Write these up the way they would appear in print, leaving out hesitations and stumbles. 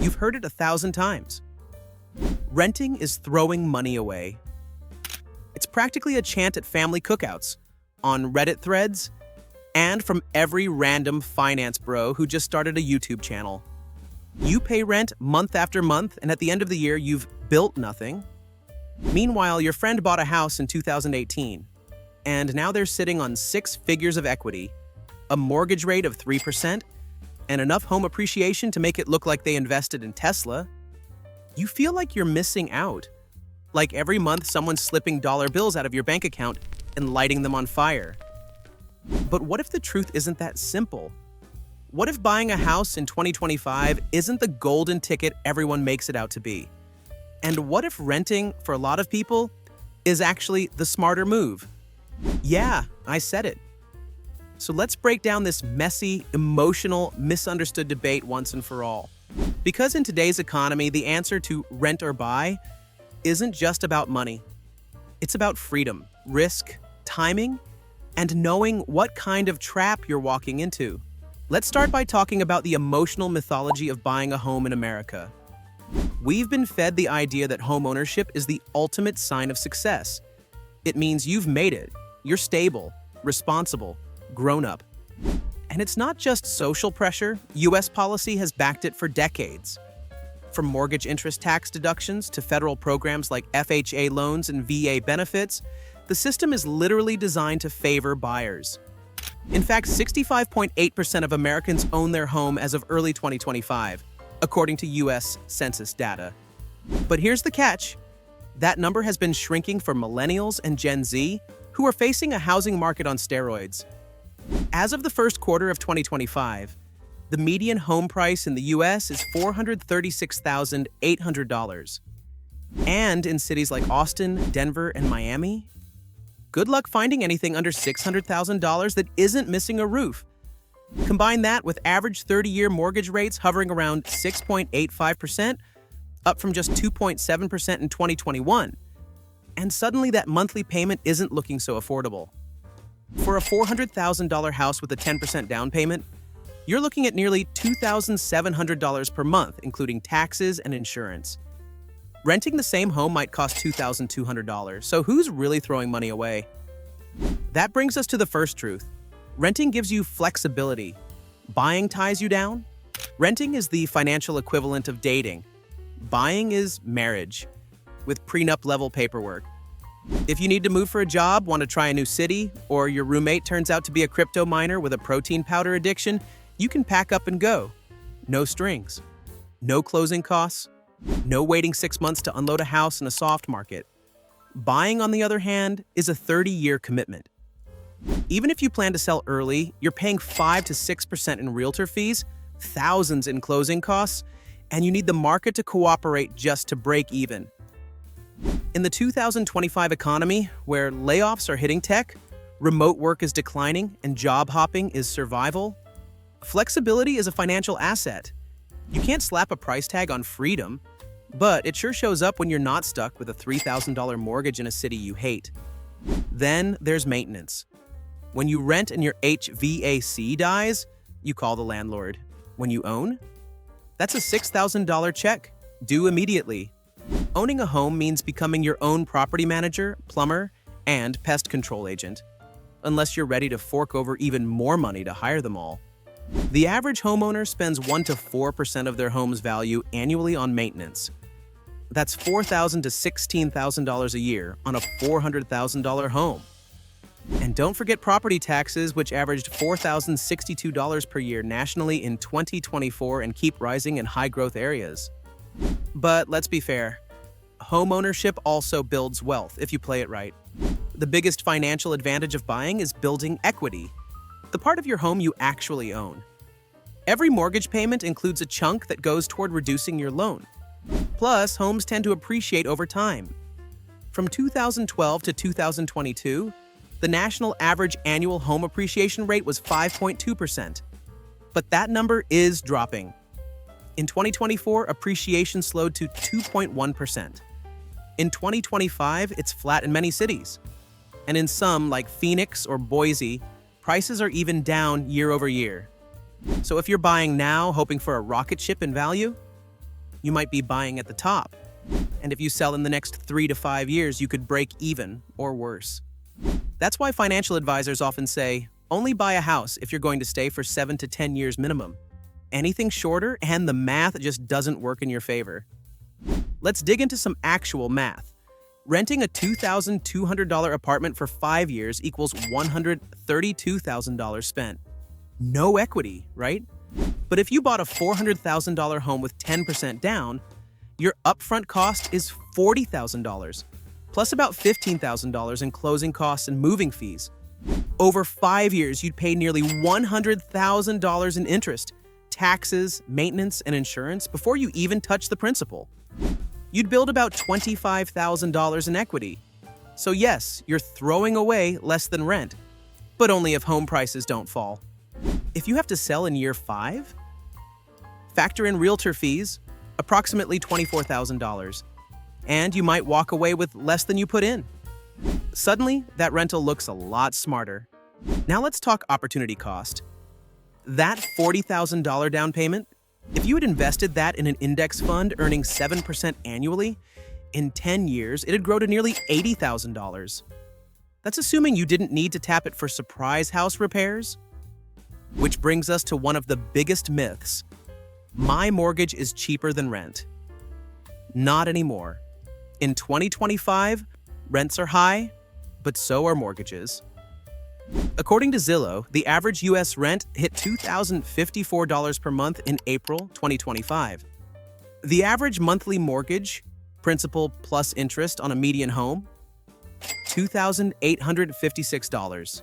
You've heard it 1,000 times. Renting is throwing money away. It's practically a chant at family cookouts, on Reddit threads, and from every random finance bro who just started a YouTube channel. You pay rent month after month, and at the end of the year, you've built nothing. Meanwhile, your friend bought a house in 2018, and now they're sitting on 6 figures of equity, a mortgage rate of 3%, and enough home appreciation to make it look like they invested in Tesla. You feel like you're missing out. Like every month, someone's slipping dollar bills out of your bank account and lighting them on fire. But what if the truth isn't that simple? What if buying a house in 2025 isn't the golden ticket everyone makes it out to be? And what if renting, for a lot of people, is actually the smarter move? Yeah, I said it. So let's break down this messy, emotional, misunderstood debate once and for all. Because in today's economy, the answer to rent or buy isn't just about money. It's about freedom, risk, timing, and knowing what kind of trap you're walking into. Let's start by talking about the emotional mythology of buying a home in America. We've been fed the idea that homeownership is the ultimate sign of success. It means you've made it. You're stable, responsible, grown up. And it's not just social pressure. U.S. policy has backed it for decades. From mortgage interest tax deductions to federal programs like FHA loans and VA benefits, the system is literally designed to favor buyers. In fact, 65.8% of Americans own their home as of early 2025, according to U.S. Census data. But here's the catch. That number has been shrinking for millennials and Gen Z, who are facing a housing market on steroids. As of the first quarter of 2025, the median home price in the U.S. is $436,800. And in cities like Austin, Denver, and Miami, good luck finding anything under $600,000 that isn't missing a roof. Combine that with average 30-year mortgage rates hovering around 6.85%, up from just 2.7% in 2021. And suddenly that monthly payment isn't looking so affordable. For a $400,000 house with a 10% down payment, you're looking at nearly $2,700 per month, including taxes and insurance. Renting the same home might cost $2,200, so who's really throwing money away? That brings us to the first truth. Renting gives you flexibility. Buying ties you down. Renting is the financial equivalent of dating. Buying is marriage, with prenup-level paperwork. If you need to move for a job, want to try a new city, or your roommate turns out to be a crypto miner with a protein powder addiction, you can pack up and go. No strings. No closing costs. No waiting 6 months to unload a house in a soft market. Buying, on the other hand, is a 30-year commitment. Even if you plan to sell early, you're paying 5 to 6% in realtor fees, thousands in closing costs, and you need the market to cooperate just to break even. In the 2025 economy, where layoffs are hitting tech, remote work is declining, and job hopping is survival, flexibility is a financial asset. You can't slap a price tag on freedom, but it sure shows up when you're not stuck with a $3,000 mortgage in a city you hate. Then there's maintenance. When you rent and your HVAC dies, you call the landlord. When you own, that's a $6,000 check, due immediately. Owning a home means becoming your own property manager, plumber, and pest control agent, unless you're ready to fork over even more money to hire them all. The average homeowner spends 1 to 4% of their home's value annually on maintenance. That's $4,000 to $16,000 a year on a $400,000 home. And don't forget property taxes, which averaged $4,062 per year nationally in 2024 and keep rising in high-growth areas. But let's be fair, homeownership also builds wealth if you play it right. The biggest financial advantage of buying is building equity, the part of your home you actually own. Every mortgage payment includes a chunk that goes toward reducing your loan. Plus, homes tend to appreciate over time. From 2012 to 2022, the national average annual home appreciation rate was 5.2%. But that number is dropping. In 2024, appreciation slowed to 2.1%. In 2025, it's flat in many cities. And in some, like Phoenix or Boise, prices are even down year over year. So if you're buying now hoping for a rocket ship in value, you might be buying at the top. And if you sell in the next 3 to 5 years, you could break even or worse. That's why financial advisors often say, only buy a house if you're going to stay for 7 to 10 years minimum. Anything shorter, and the math just doesn't work in your favor. Let's dig into some actual math. Renting a $2,200 apartment for 5 years equals $132,000 spent. No equity, right? But if you bought a $400,000 home with 10% down, your upfront cost is $40,000, plus about $15,000 in closing costs and moving fees. Over 5 years, you'd pay nearly $100,000 in interest, taxes, maintenance, and insurance before you even touch the principal. You'd build about $25,000 in equity. So yes, you're throwing away less than rent, but only if home prices don't fall. If you have to sell in year 5, factor in realtor fees, approximately $24,000, and you might walk away with less than you put in. Suddenly, that rental looks a lot smarter. Now let's talk opportunity cost. That $40,000 down payment, if you had invested that in an index fund earning 7% annually, in 10 years, it'd grow to nearly $80,000. That's assuming you didn't need to tap it for surprise house repairs. Which brings us to one of the biggest myths. My mortgage is cheaper than rent. Not anymore. In 2025, rents are high, but so are mortgages. According to Zillow, the average U.S. rent hit $2,054 per month in April 2025. The average monthly mortgage, principal plus interest on a median home, $2,856.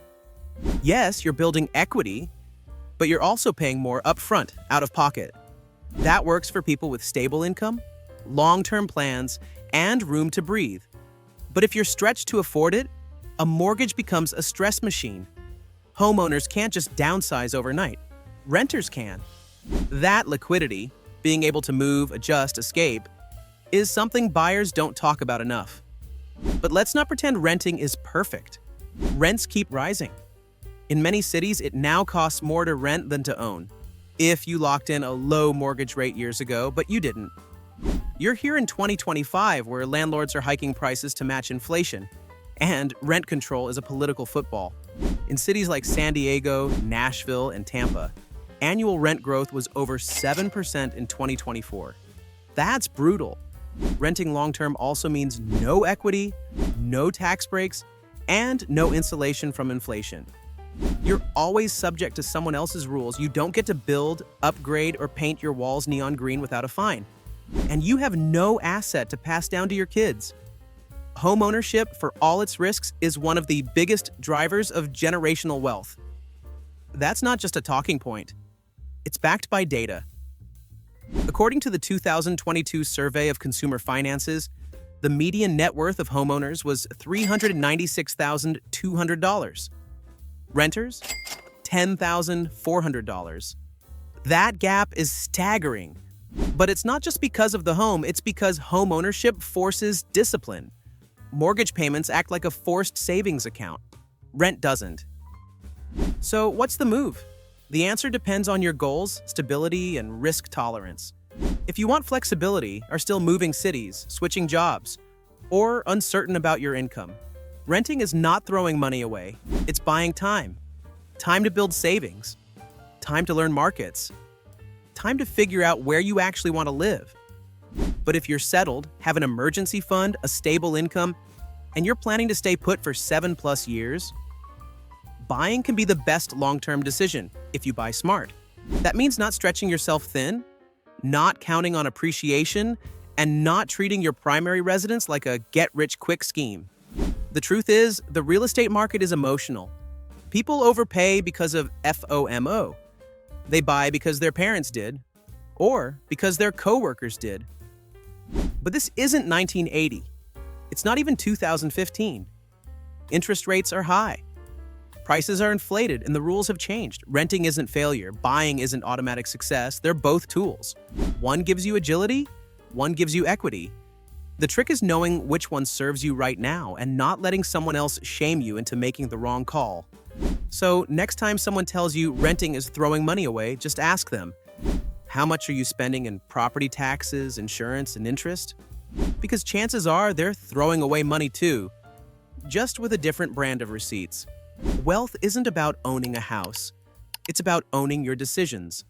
Yes, you're building equity, but you're also paying more upfront, out of pocket. That works for people with stable income, long-term plans, and room to breathe. But if you're stretched to afford it, a mortgage becomes a stress machine. Homeowners can't just downsize overnight. Renters can. That liquidity, being able to move, adjust, escape, is something buyers don't talk about enough. But let's not pretend renting is perfect. Rents keep rising. In many cities, it now costs more to rent than to own. If you locked in a low mortgage rate years ago, but you didn't. You're here in 2025 where landlords are hiking prices to match inflation, and rent control is a political football. In cities like San Diego, Nashville, and Tampa, annual rent growth was over 7% in 2024. That's brutal. Renting long-term also means no equity, no tax breaks, and no insulation from inflation. You're always subject to someone else's rules. You don't get to build, upgrade, or paint your walls neon green without a fine. And you have no asset to pass down to your kids. Homeownership, for all its risks, is one of the biggest drivers of generational wealth. That's not just a talking point. It's backed by data. According to the 2022 Survey of Consumer Finances, the median net worth of homeowners was $396,200. Renters, $10,400. That gap is staggering. But it's not just because of the home, it's because homeownership forces discipline. Mortgage payments act like a forced savings account. Rent doesn't. So what's the move? The answer depends on your goals, stability, and risk tolerance. If you want flexibility, are still moving cities, switching jobs, or uncertain about your income, renting is not throwing money away. It's buying time. Time to build savings. Time to learn markets. Time to figure out where you actually want to live. But if you're settled, have an emergency fund, a stable income, and you're planning to stay put for 7+ years, buying can be the best long-term decision if you buy smart. That means not stretching yourself thin, not counting on appreciation, and not treating your primary residence like a get-rich-quick scheme. The truth is, the real estate market is emotional. People overpay because of FOMO. They buy because their parents did, or because their coworkers did. But this isn't 1980. It's not even 2015. Interest rates are high. Prices are inflated and the rules have changed. Renting isn't failure. Buying isn't automatic success. They're both tools. One gives you agility, one gives you equity. The trick is knowing which one serves you right now and not letting someone else shame you into making the wrong call. So next time someone tells you renting is throwing money away, just ask them, How much are you spending in property taxes, insurance, and interest? Because chances are they're throwing away money too, just with a different brand of receipts. Wealth isn't about owning a house. It's about owning your decisions.